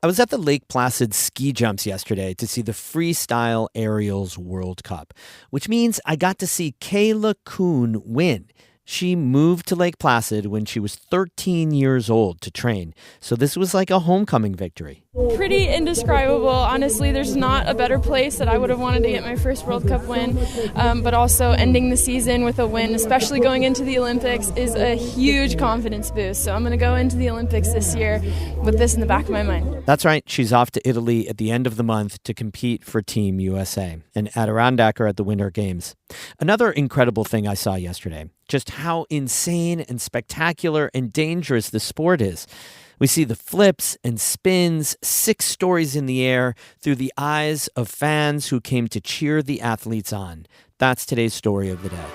I was at the Lake Placid ski jumps yesterday to see the Freestyle Aerials World Cup, which means I got to see Kayla Kuhn win. She moved to Lake Placid when she was 13 years old to train, so this was like a homecoming victory. Pretty indescribable. Honestly, there's not a better place that I would have wanted to get my first World Cup win, but also ending the season with a win, especially going into the Olympics, is a huge confidence boost. So I'm going to go into the Olympics this year with this in the back of my mind. That's right. She's off to Italy at the end of the month to compete for Team USA, an Adirondacker at the Winter Games. Another incredible thing I saw yesterday, just how insane and spectacular and dangerous the sport is. We see the flips and spins 6 stories in the air through the eyes of fans who came to cheer the athletes on. That's today's story of the day.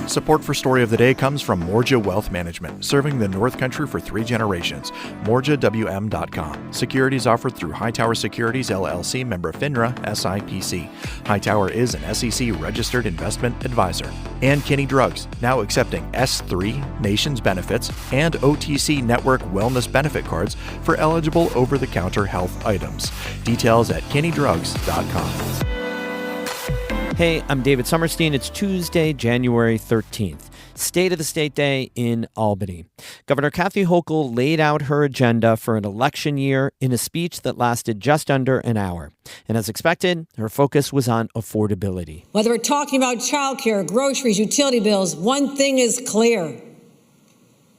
Support for Story of the Day comes from Morja Wealth Management, serving the North Country for 3 generations. MorjaWM.com. Securities offered through Hightower Securities, LLC, member FINRA, SIPC. Hightower is an SEC-registered investment advisor. And Kinney Drugs, now accepting S3, Nations Benefits, and OTC Network Wellness Benefit Cards for eligible over-the-counter health items. Details at KinneyDrugs.com. Hey, I'm David Summerstein. It's Tuesday, January 13th, State of the State Day in Albany. Governor Kathy Hochul laid out her agenda for an election year in a speech that lasted just under an hour. And as expected, her focus was on affordability. Whether we're talking about childcare, groceries, utility bills, one thing is clear.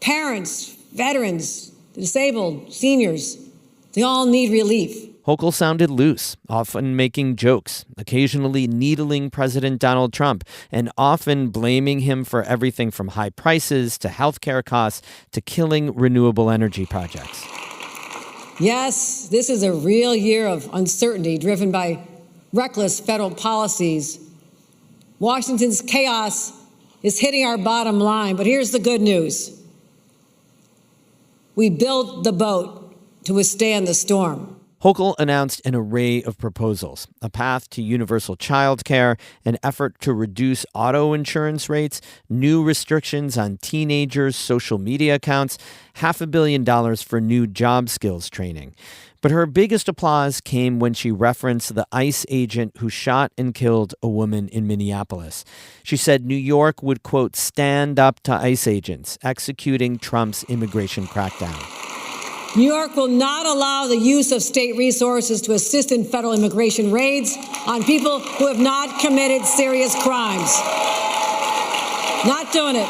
Parents, veterans, the disabled, seniors, they all need relief. Hochul sounded loose, often making jokes, occasionally needling President Donald Trump, and often blaming him for everything from high prices to healthcare costs to killing renewable energy projects. Yes, this is a real year of uncertainty driven by reckless federal policies. Washington's chaos is hitting our bottom line, but here's the good news. We built the boat to withstand the storm. Hochul announced an array of proposals, a path to universal child care, an effort to reduce auto insurance rates, new restrictions on teenagers' social media accounts, $500 million for new job skills training. But her biggest applause came when she referenced the ICE agent who shot and killed a woman in Minneapolis. She said New York would, quote, stand up to ICE agents executing Trump's immigration crackdown. New York will not allow the use of state resources to assist in federal immigration raids on people who have not committed serious crimes. Not doing it.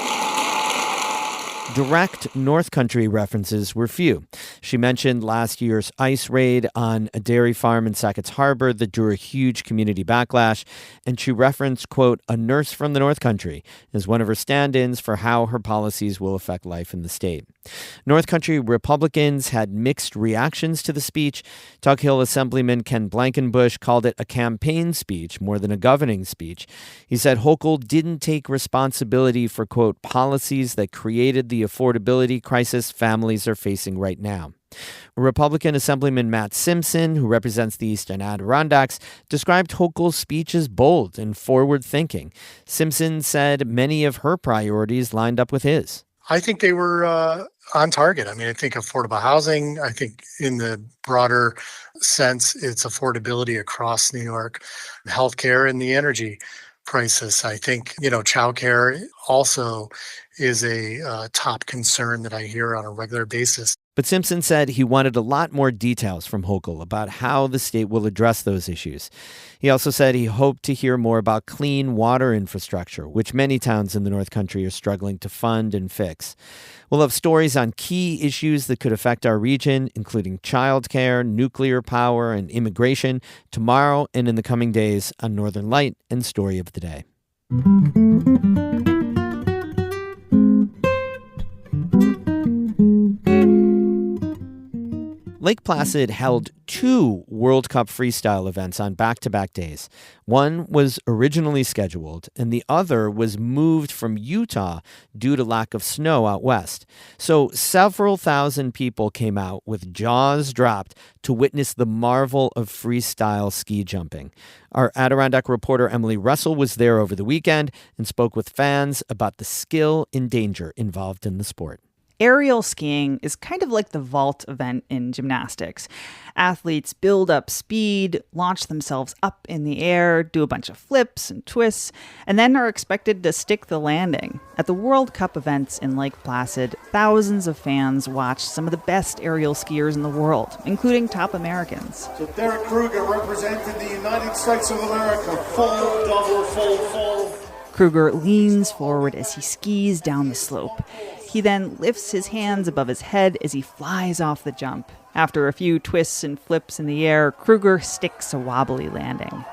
Direct North Country references were few. She mentioned last year's ICE raid on a dairy farm in Sackett's Harbor that drew a huge community backlash, and she referenced, quote, a nurse from the North Country as one of her stand-ins for how her policies will affect life in the state. North Country Republicans had mixed reactions to the speech. Tug Hill Assemblyman Ken Blankenbush called it a campaign speech more than a governing speech. He said Hochul didn't take responsibility for, quote, policies that created the affordability crisis families are facing right now. Republican Assemblyman Matt Simpson, who represents the Eastern Adirondacks, described Hochul's speech as bold and forward-thinking. Simpson said many of her priorities lined up with his. I think they were on target. I mean, I think affordable housing, I think in the broader sense, it's affordability across New York, healthcare and the energy crisis. I think, childcare also is a top concern that I hear on a regular basis. But Simpson said he wanted a lot more details from Hochul about how the state will address those issues. He also said he hoped to hear more about clean water infrastructure, which many towns in the North Country are struggling to fund and fix. We'll have stories on key issues that could affect our region, including childcare, nuclear power, and immigration, tomorrow and in the coming days on Northern Light and Story of the Day. Lake Placid held 2 World Cup freestyle events on back-to-back days. One was originally scheduled, and the other was moved from Utah due to lack of snow out west. So several thousand people came out with jaws dropped to witness the marvel of freestyle ski jumping. Our Adirondack reporter Emily Russell was there over the weekend and spoke with fans about the skill and danger involved in the sport. Aerial skiing is kind of like the vault event in gymnastics. Athletes build up speed, launch themselves up in the air, do a bunch of flips and twists, and then are expected to stick the landing. At the World Cup events in Lake Placid, thousands of fans watched some of the best aerial skiers in the world, including top Americans. So Derek Kruger represented the United States of America, full, double, full. Kruger leans forward as he skis down the slope. He then lifts his hands above his head as he flies off the jump. After a few twists and flips in the air, Kruger sticks a wobbly landing.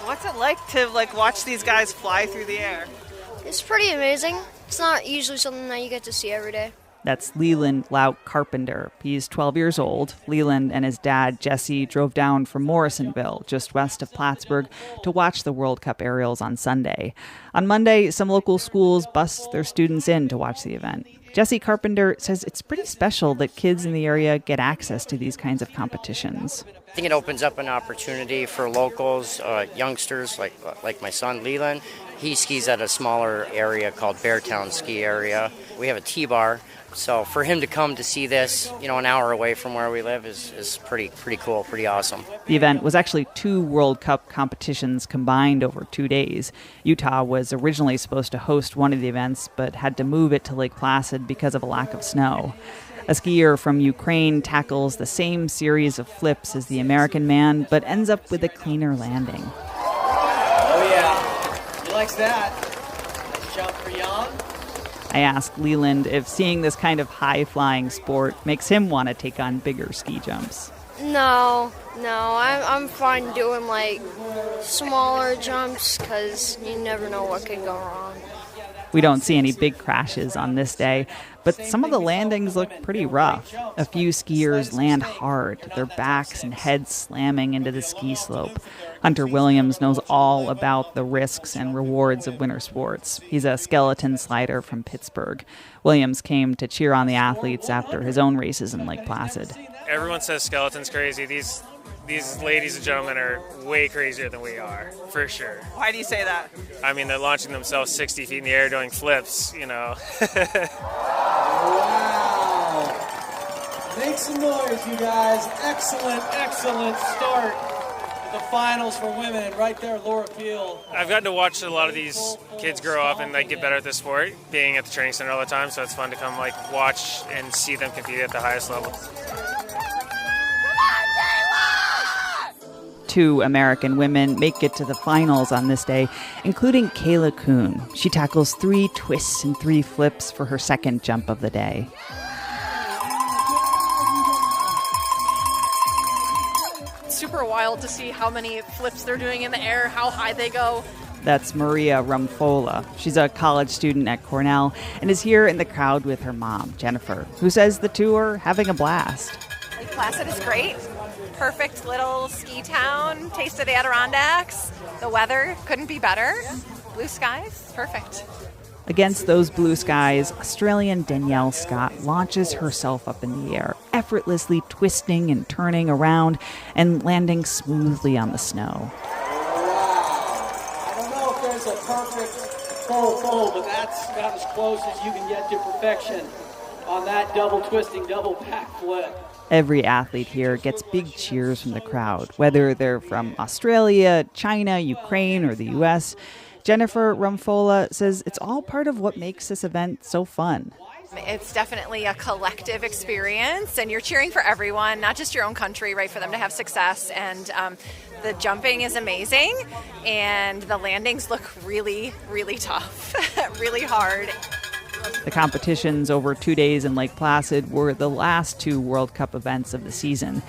What's it like to watch these guys fly through the air? It's pretty amazing. It's not usually something that you get to see every day. That's Leland Laut Carpenter. He's 12 years old. Leland and his dad, Jesse, drove down from Morrisonville, just west of Plattsburgh, to watch the World Cup aerials on Sunday. On Monday, some local schools bussed their students in to watch the event. Jesse Carpenter says it's pretty special that kids in the area get access to these kinds of competitions. I think it opens up an opportunity for locals, youngsters like my son Leland. He skis at a smaller area called Beartown Ski Area. We have a T-bar, so for him to come to see this, an hour away from where we live is pretty cool, pretty awesome. The event was actually 2 World Cup competitions combined over 2 days. Utah was originally supposed to host one of the events, but had to move it to Lake Placid because of a lack of snow. A skier from Ukraine tackles the same series of flips as the American man, but ends up with a cleaner landing. Oh yeah, he likes that. Nice jump for Jan. I asked Leland if seeing this kind of high-flying sport makes him want to take on bigger ski jumps. No, I'm fine doing smaller jumps because you never know what could go wrong. We don't see any big crashes on this day, but some of the landings look pretty rough. A few skiers land hard, their backs and heads slamming into the ski slope. Hunter Williams knows all about the risks and rewards of winter sports. He's a skeleton slider from Pittsburgh. Williams came to cheer on the athletes after his own races in Lake Placid. Everyone says skeleton's crazy. These ladies and gentlemen are way crazier than we are, for sure. Why do you say that? I mean, they're launching themselves 60 feet in the air doing flips, Wow. Make some noise, you guys. Excellent start to the finals for women. Right there, Laura Peel. I've gotten to watch a lot of these kids grow up and get better at this sport, being at the training center all the time, so it's fun to come watch and see them compete at the highest level. 2 American women make it to the finals on this day, including Kayla Kuhn. She tackles 3 twists and 3 flips for her second jump of the day. It's super wild to see how many flips they're doing in the air, how high they go. That's Maria Rumfola. She's a college student at Cornell and is here in the crowd with her mom, Jennifer, who says the 2 are having a blast. Lake Placid is great. Perfect little ski town, taste of the Adirondacks. The weather couldn't be better. Blue skies, perfect. Against those blue skies, Australian Danielle Scott launches herself up in the air, effortlessly twisting and turning around and landing smoothly on the snow. I don't know if there's a perfect full, but that's about as close as you can get to perfection on that double twisting, double back flip. Every athlete here gets big cheers from the crowd, whether they're from Australia, China, Ukraine, or the U.S. Jennifer Rumfola says it's all part of what makes this event so fun. It's definitely a collective experience, and you're cheering for everyone, not just your own country, right, for them to have success. And the jumping is amazing, and the landings look really, really tough, really hard. The competitions over 2 days in Lake Placid were the last 2 World Cup events of the season.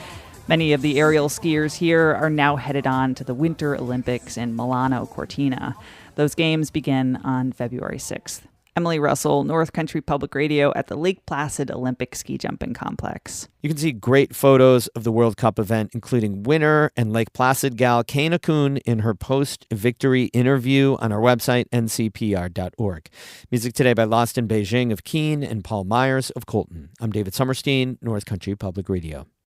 Many of the aerial skiers here are now headed on to the Winter Olympics in Milano Cortina. Those games begin on February 6th. Emily Russell, North Country Public Radio at the Lake Placid Olympic Ski Jumping Complex. You can see great photos of the World Cup event, including winner and Lake Placid gal Kayla Kuhn in her post-victory interview on our website, ncpr.org. Music today by Lost in Beijing of Keene and Paul Myers of Colton. I'm David Summerstein, North Country Public Radio.